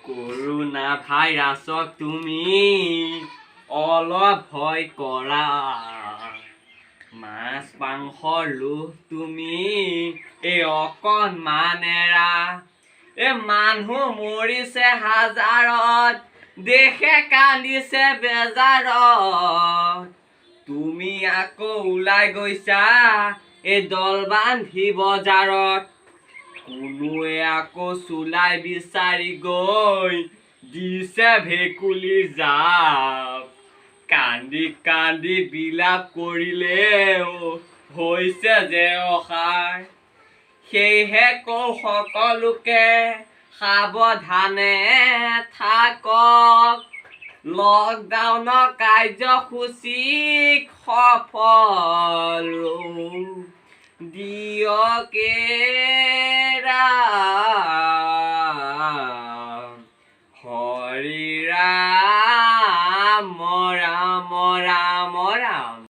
Corona ভাইৰাছক তুমি অলপ ভয় কৰা। মাছ মাংসৰ লোভ তুমি অকণমান এৰা। মানুহ মৰিছে হাজাৰত, দেশে কান্দিছে বেজাৰত। তুমি আকৌ ওলাই গৈছা দল বান্ধি বজাৰত। কোনোৱে আকৌ চুলাই বিচাৰি গৈ দিছে ভেকুলীৰ জাপ। কান্দি কান্দি বিলাপ কৰিলেও হৈছে যে অসাৰ। সেয়েহে কওঁ সকলোকে সাৱধানে থাকক। লকডাউনৰ কাৰ্যসূচীক সফল দিয়ক হৰি ৰাম ৰাম ৰাম ৰাম।